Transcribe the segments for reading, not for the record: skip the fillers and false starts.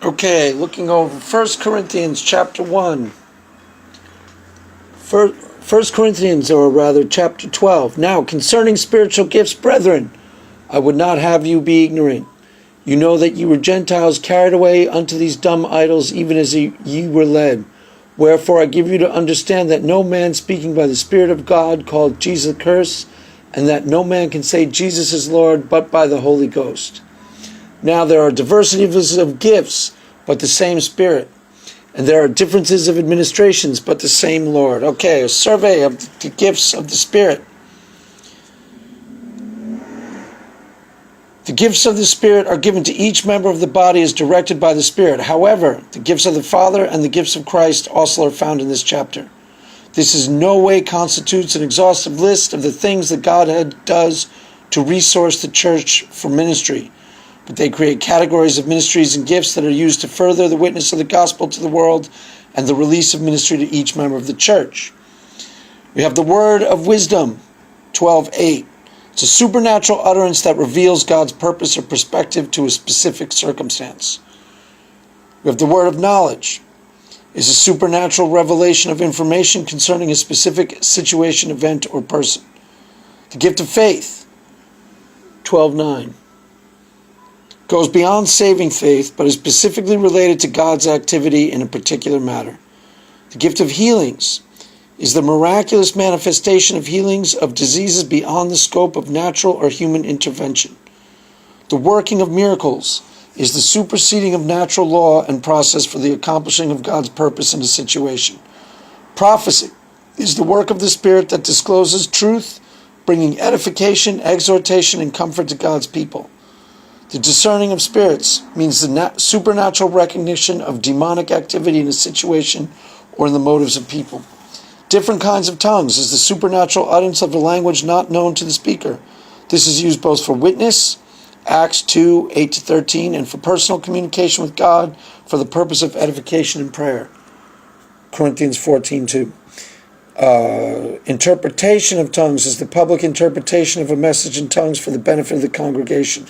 Okay, looking over 1 Corinthians chapter 1. 1 Corinthians, or rather chapter 12. Now, concerning spiritual gifts, brethren, I would not have you be ignorant. You know that you were Gentiles carried away unto these dumb idols, even as ye were led. Wherefore I give you to understand that no man speaking by the Spirit of God called Jesus accursed, and that no man can say Jesus is Lord but by the Holy Ghost. Now there are diversities of gifts, but the same Spirit. And there are differences of administrations, but the same Lord. Okay, a survey of the gifts of the Spirit. The gifts of the Spirit are given to each member of the body as directed by the Spirit. However, the gifts of the Father and the gifts of Christ also are found in this chapter. This in no way constitutes an exhaustive list of the things that Godhead does to resource the church for ministry. But they create categories of ministries and gifts that are used to further the witness of the gospel to the world and the release of ministry to each member of the church. We have the word of wisdom, 12:8. It's a supernatural utterance that reveals God's purpose or perspective to a specific circumstance. We have the word of knowledge. It's a supernatural revelation of information concerning a specific situation, event, or person. The gift of faith, 12:9. Goes beyond saving faith, but is specifically related to God's activity in a particular matter. The gift of healings is the miraculous manifestation of healings of diseases beyond the scope of natural or human intervention. The working of miracles is the superseding of natural law and process for the accomplishing of God's purpose in a situation. Prophecy is the work of the Spirit that discloses truth, bringing edification, exhortation, and comfort to God's people. The discerning of spirits means the supernatural recognition of demonic activity in a situation or in the motives of people. Different kinds of tongues is the supernatural utterance of a language not known to the speaker. This is used both for witness, Acts 2:8-13, and for personal communication with God for the purpose of edification and prayer. Corinthians 14:2. Interpretation of tongues is the public interpretation of a message in tongues for the benefit of the congregation.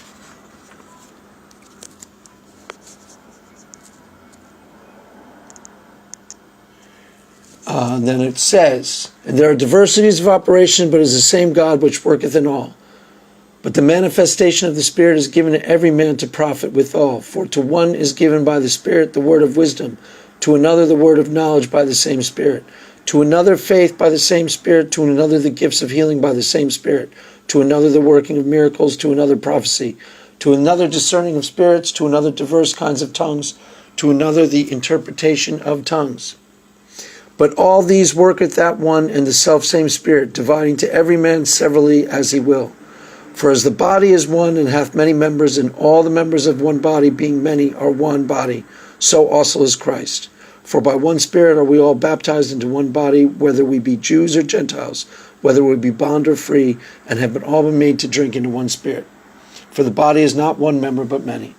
And then it says, and there are diversities of operation, but it is the same God which worketh in all. But the manifestation of the Spirit is given to every man to profit withal. For to one is given by the Spirit the word of wisdom, to another the word of knowledge by the same Spirit, to another faith by the same Spirit, to another the gifts of healing by the same Spirit, to another the working of miracles, to another prophecy, to another discerning of spirits, to another diverse kinds of tongues, to another the interpretation of tongues. But all these worketh that one and the selfsame Spirit, dividing to every man severally as he will. For as the body is one and hath many members, and all the members of one body, being many, are one body, so also is Christ. For by one Spirit are we all baptized into one body, whether we be Jews or Gentiles, whether we be bond or free, and have all been made to drink into one Spirit. For the body is not one member, but many.